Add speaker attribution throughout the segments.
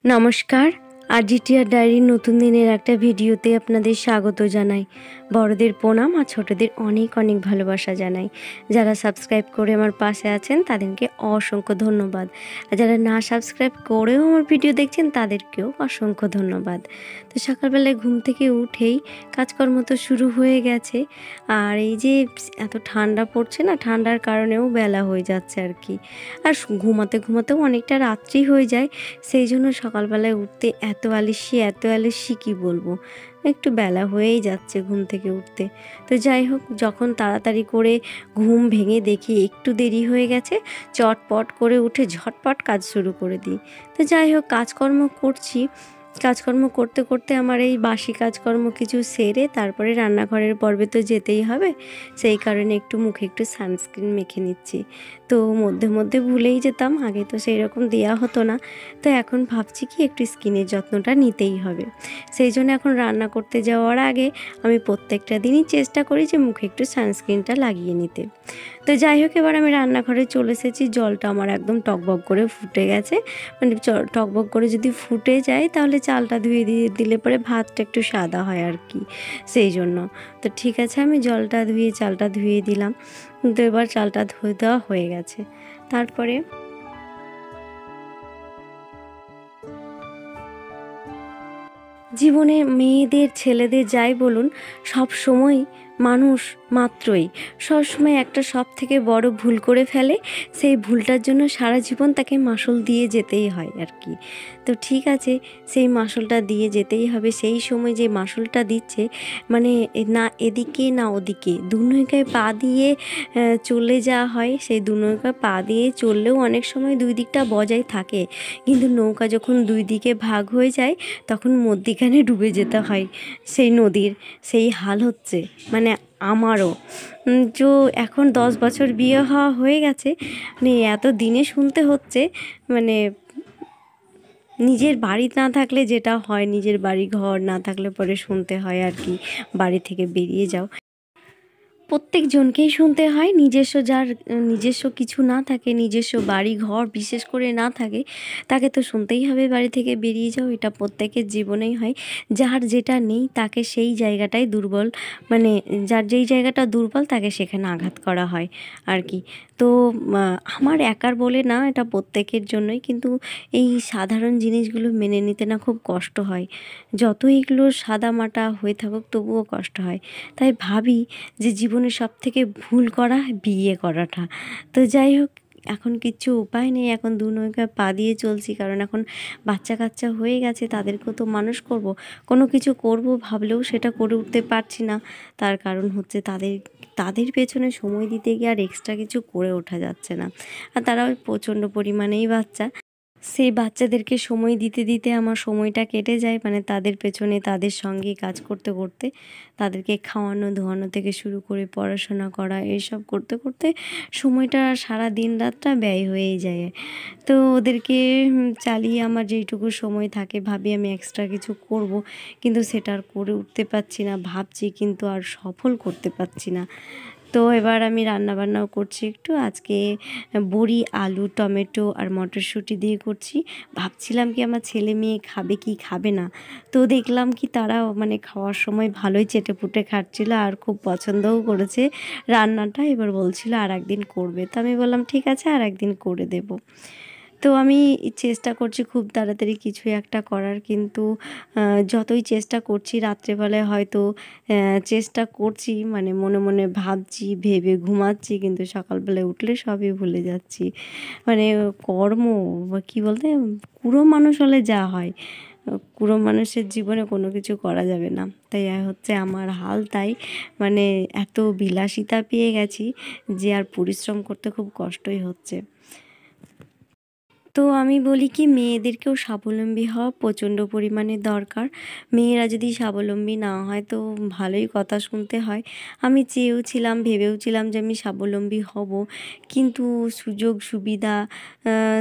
Speaker 1: নমস্কার। আজিটিয়ার ডায়েরির নতুন দিনের একটা ভিডিওতে আপনাদের স্বাগত জানাই। বড়দের প্রণাম আর ছোটদের অনেক অনেক ভালোবাসা জানাই। যারা সাবস্ক্রাইব করে আমার পাশে আছেন তাদেরকে অসংখ্য ধন্যবাদ। আর যারা না সাবস্ক্রাইব করেও আমার ভিডিও দেখছেন তাদেরকেও অসংখ্য ধন্যবাদ। তো সকালবেলায় ঘুম থেকে উঠেই কাজকর্ম তো শুরু হয়ে গেছে। আর এই যে এত ঠান্ডা পড়ছে না, ঠান্ডার কারণেও বেলা হয়ে যাচ্ছে আর কি। আর ঘুমাতে ঘুমাতেও অনেকটা রাত্রি হয়ে যায়। সেই জন্য সকালবেলায় উঠতে এত আলস্যি কী বলবো, একটু বেলা হয়েই যাচ্ছে ঘুম থেকে উঠতে। তো যাই হোক, যখন তাড়াতাড়ি করে ঘুম ভেঙে দেখি একটু দেরি হয়ে গেছে, চটপট করে উঠে ঝটপট কাজ শুরু করে দিই। তো যাই হোক, কাজকর্ম করতে করতে আমার এই বাসি কাজকর্ম কিছু সেরে তারপরে রান্নাঘরের পর্বে তো যেতেই হবে। সেই কারণে মুখে একটু সানস্ক্রিন মেখে নিচ্ছি। তো মধ্যে মধ্যে ভুলেই যেতাম, আগে তো সেই রকম দেওয়া হতো না। তো এখন ভাবছি কি একটু স্কিনের যত্নটা নিতেই হবে। সেই জন্য এখন রান্না করতে যাওয়ার আগে আমি প্রত্যেকটা দিনই চেষ্টা করি যে মুখে একটু সানস্ক্রিনটা লাগিয়ে নিতে। তো যাই হোক, এবার আমি রান্নাঘরে চলে এসেছি। জলটা আমার একদম টকবক করে ফুটে গেছে। মানে টকবক করে যদি ফুটে যায় তাহলে চালটা ধুয়ে দিলে পরে ভাতটা একটু সাদা হয় আর কি, সেই জন্য। তো ঠিক আছে, আমি চালটা ধুয়ে দিলাম। তো এবার চালটা ধুয়ে দেওয়া হয়ে গেছে। তারপরে জীবনে মেয়েদের ছেলেদের যাই বলুন, সব সময় মানুষ মাত্রই সবসময় একটা সব থেকে বড় ভুল করে ফেলে। সেই ভুলটার জন্য সারা জীবন তাকে মাসুল দিয়ে যেতেই হয় আর কি। তো ঠিক আছে, সেই মাসুলটা দিয়ে যেতেই হবে। সেই সময় যে মাসুলটা দিচ্ছে, মানে না এদিকে না ওদিকে, দু নৌকায় পা দিয়ে চলে যাওয়া হয়। সেই দু নৌকায় পা দিয়ে চললেও অনেক সময় দুই দিকটা বজায় থাকে, কিন্তু নৌকা যখন দুই দিকে ভাগ হয়ে যায় তখন মধ্যিখানে ডুবে যেতে হয় সেই নদীর। সেই হাল হচ্ছে মানে আমারও। তো এখন 10 বছর বিয়ে হওয়া হয়ে গেছে, মানে এত দিনে শুনতে হচ্ছে, মানে নিজের বাড়ি না থাকলে যেটা হয়, নিজের বাড়ি ঘর না থাকলে পরে শুনতে হয় আর কি, বাড়ি থেকে বেরিয়ে যাও। প্রত্যেকজনকেই শুনতে হয়। নিজস্ব কিছু না থাকে, নিজস্ব বাড়ি ঘর বিশেষ করে না থাকে, তাকে তো শুনতেই হবে বাড়ি থেকে বেরিয়ে যাও। এটা প্রত্যেকের জীবনেই হয়। যার যেটা নেই তাকে সেই জায়গাটাই দুর্বল, মানে যার যেই জায়গাটা দুর্বল তাকে সেখানে আঘাত করা হয় আর কি। তো আমার একার বলে না, এটা প্রত্যেকের জন্যই। কিন্তু এই সাধারণ জিনিসগুলো মেনে নিতে না খুব কষ্ট হয়। যত এগুলো সাদামাটা হয়ে থাকুক তবুও কষ্ট হয়। তাই ভাবি যে জীবনে সবথেকে ভুল করা বিয়ে করাটা। তো যাই হোক, এখন কিচ্ছু উপায় নেই, এখন দু নৌকায় পা দিয়ে চলছি। কারণ এখন বাচ্চা কাচ্চা হয়ে গেছে, তাদেরকেও তো মানুষ করব। কোনো কিছু করব ভাবলেও সেটা করে উঠতে পারছি না। তার কারণ হচ্ছে তাদের পেছনে সময় দিতে গিয়ে আর এক্সট্রা কিছু করে ওঠা যাচ্ছে না। আর তারা ওই প্রচণ্ড পরিমাণেই বাচ্চা। সেই বাচ্চাদেরকে সময় দিতে দিতে আমার সময়টা কেটে যায়, মানে তাদের পেছনে তাদের সঙ্গে কাজ করতে করতে, তাদেরকে খাওয়ানো ধোয়ানো থেকে শুরু করে পড়াশোনা করা এইসব করতে করতে সময়টা সারা দিন রাতটা ব্যয় হয়েই যায়। তো ওদেরকে চালিয়ে আমার যেইটুকু সময় থাকে ভাবি আমি এক্সট্রা কিছু করব, কিন্তু সেটা আর করে উঠতে পারছি না। ভাবছি কিন্তু আর সফল করতে পারছি না। তো এবার আমি রান্নাবান্নাও করছি একটু। আজকে বড়ি, আলু, টমেটো আর মটরশুঁটি দিয়ে করছি। ভাবছিলাম কি আমার ছেলে মেয়ে খাবে কি খাবে না। তো দেখলাম কি তারা মানে খাওয়ার সময় ভালোই চেটেপুটে খাচ্ছিল আর খুব পছন্দও করেছে রান্নাটা। এবার বলছিল আর একদিন করবে। তো আমি বললাম ঠিক আছে, আর একদিন করে দেবো। তো আমি চেষ্টা করছি খুব তাড়াতাড়ি কিছু একটা করার, কিন্তু যতই চেষ্টা করছি রাত্রেবেলায় হয়তো চেষ্টা করছি, মানে মনে মনে ভাবছি, ভেবে ঘুমাচ্ছি, কিন্তু সকালবেলায় উঠলে সবই ভুলে যাচ্ছি। মানে কর্ম বা কী বলতে, কুড়ো মানুষ হলে যা হয়, কুড়ো মানুষের জীবনে কোনো কিছু করা যাবে না। তাই হচ্ছে আমার হাল তাই। মানে এত বিলাসিতা পেয়ে গেছি যে আর পরিশ্রম করতে খুব কষ্টই হচ্ছে। তো আমি বলি কি, মেয়েদেরকেও স্বাবলম্বী হওয়া প্রচণ্ড পরিমাণে দরকার। মেয়েরা যদি স্বাবলম্বী না হয় তো ভালোই কথা শুনতে হয়। আমি চেয়েওছিলাম, ভেবেওছিলাম যে আমি স্বাবলম্বী হব, কিন্তু সুযোগ সুবিধা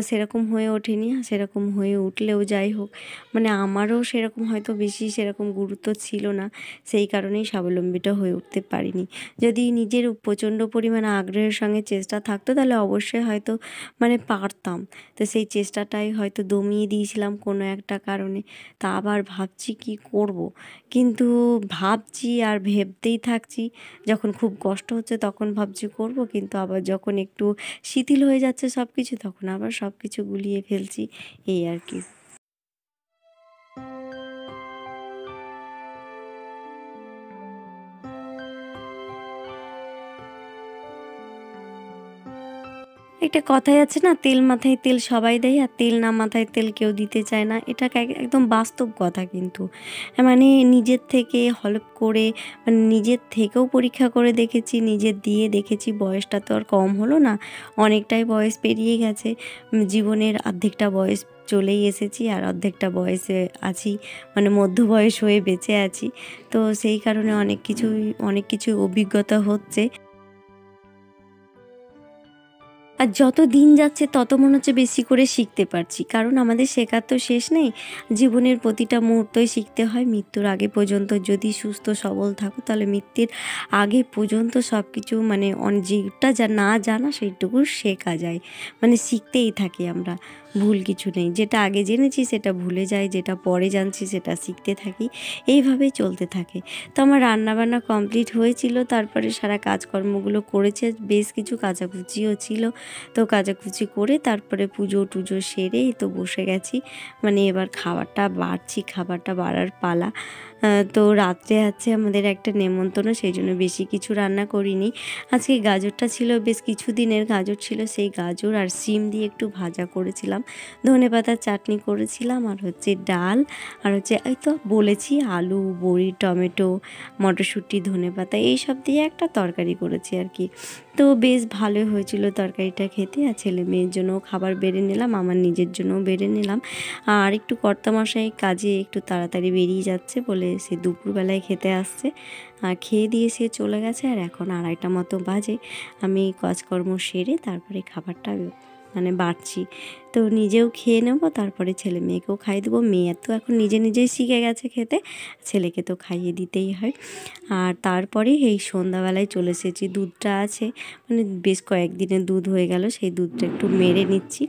Speaker 1: সেরকম হয়ে ওঠেনি। সেরকম হয়ে উঠলেও যাই হোক, মানে আমারও সেরকম হয়তো বেশি সেরকম গুরুত্ব ছিল না, সেই কারণেই স্বাবলম্বীটা হয়ে উঠতে পারিনি। যদি নিজের প্রচণ্ড পরিমাণে আগ্রহের সঙ্গে চেষ্টা থাকতো তাহলে অবশ্যই হয়তো মানে পারতাম। তো সেই চেষ্টাটাই হয়তো দমিয়ে দিয়েছিলাম কোনো একটা কারণে। তা আবার ভাবছি কি করব, কিন্তু ভাবছি আর ভেবতেই থাকছি। যখন খুব কষ্ট হচ্ছে তখন ভাবছি করব, কিন্তু আবার যখন একটু শিথিল হয়ে যাচ্ছে সব কিছু তখন আবার সব কিছু গুলিয়ে ফেলছি, এই আর কি। একটা কথাই আছে না, তেল মাথায় তেল সবাই দেয় আর তেল না মাথায় তেল কেউ দিতে চায় না। এটা একদম বাস্তব কথা কিন্তু। মানে নিজের থেকে হলপ করে, মানে নিজের থেকেও পরীক্ষা করে দেখেছি, নিজের দিয়ে দেখেছি। বয়সটা তো আর কম হলো না, অনেকটাই বয়স পেরিয়ে গেছে। জীবনের অর্ধেকটা বয়স চলেই এসেছি আর অর্ধেকটা বয়সে আছি, মানে মধ্য বয়স হয়ে বেঁচে আছি। তো সেই কারণে অনেক কিছু অভিজ্ঞতা হচ্ছে। আর যত দিন যাচ্ছে তত মনে হচ্ছে বেশি করে শিখতে পারছি, কারণ আমাদের শেখার তো শেষ নেই। জীবনের প্রতিটা মুহূর্তই শিখতে হয়। মৃত্যুর আগে পর্যন্ত যদি সুস্থ সবল থাকো তাহলে মৃত্যুর আগে পর্যন্ত সব কিছু, মানে যেটা যা না জানা সেইটুকু শেখা যায়। মানে শিখতেই থাকি আমরা, ভুল কিছু নেই। যেটা আগে জেনেছি সেটা ভুলে যাই, যেটা পরে জানছি সেটা শিখতে থাকি, এইভাবেই চলতে থাকে। তো আমার রান্নাবান্না কমপ্লিট হয়েছিল, তারপরে সারা কাজকর্মগুলো করেছে, বেশ কিছু কাচাকুচিও ছিল। তো কাচাকুচি করে তারপরে পুজো টুজো সেরে তো বসে গেছি। মানে এবার খাবারটা বাড়ছি, খাবারটা বাড়ার পালা। তো রাত্রে আছে আমাদের একটা নেমন্তন্ন, সেই জন্য বেশি কিছু রান্না করিনি। আজকে গাজরটা ছিল, বেশ কিছু দিনের গাজর ছিল, সেই গাজর আর শিম দিয়ে একটু ভাজা করেছিলাম, ধনেপাতার চাটনি করেছিলাম, আর হচ্ছে ডাল, আর হচ্ছে এই তো বলেছি আলু, বড়ি, টমেটো, মটরশুঁটি, ধনেপাতা এইসব দিয়ে একটা তরকারি করেছি আর কি। তো বেশ ভালোই হয়েছিল তরকারিটা খেতে। আর ছেলে মেয়ের জন্যও খাবার বেড়ে নিলাম, আমার নিজের জন্যও বেড়ে নিলাম। আর একটু কর্তামশাই কাজে একটু তাড়াতাড়ি বেরিয়ে যাচ্ছে বলে সে দুপুরবেলায় খেতে আসছে, আর খেয়ে দিয়ে সে চলে গেছে। আর এখন 2:30 মতো বাজে, আমি কাজকর্ম সেরে তারপরে খাবারটা মানে বাড়ছি। তো নিজেও খেয়ে নেবো, তারপরে ছেলে মেয়েকেও খাইয়ে দেবো। মেয়ে তো এখন নিজে নিজেই শিখে গেছে খেতে, ছেলেকে তো খাইয়ে দিতেই হয়। আর তারপরে এই সন্ধ্যাবেলায় চলে এসেছি, দুধটা আছে, মানে বেশ কয়েকদিনের দুধ হয়ে গেল, সেই দুধটা একটু মেরে নিচ্ছি।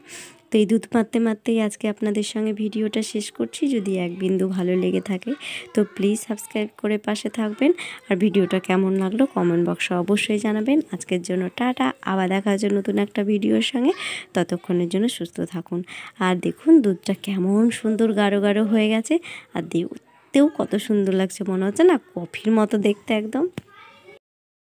Speaker 1: তো এই দুধ মারতে মারতেই আজকে আপনাদের সঙ্গে ভিডিওটা শেষ করছি। যদি এক বিন্দু ভালো লেগে থাকে তো প্লিজ সাবস্ক্রাইব করে পাশে থাকবেন। আর ভিডিওটা কেমন লাগলো কমেন্ট বক্সে অবশ্যই জানাবেন। আজকের জন্য টাটা, আবার দেখা হচ্ছে নতুন একটা ভিডিওর সঙ্গে। ততক্ষণের জন্য সুস্থ থাকুন। আর দেখুন দুধটা কেমন সুন্দর গাঢ় গাঢ় হয়ে গেছে, আর দেখতেও কত সুন্দর লাগছে, মনে হচ্ছে না কফির মতো দেখতে একদম।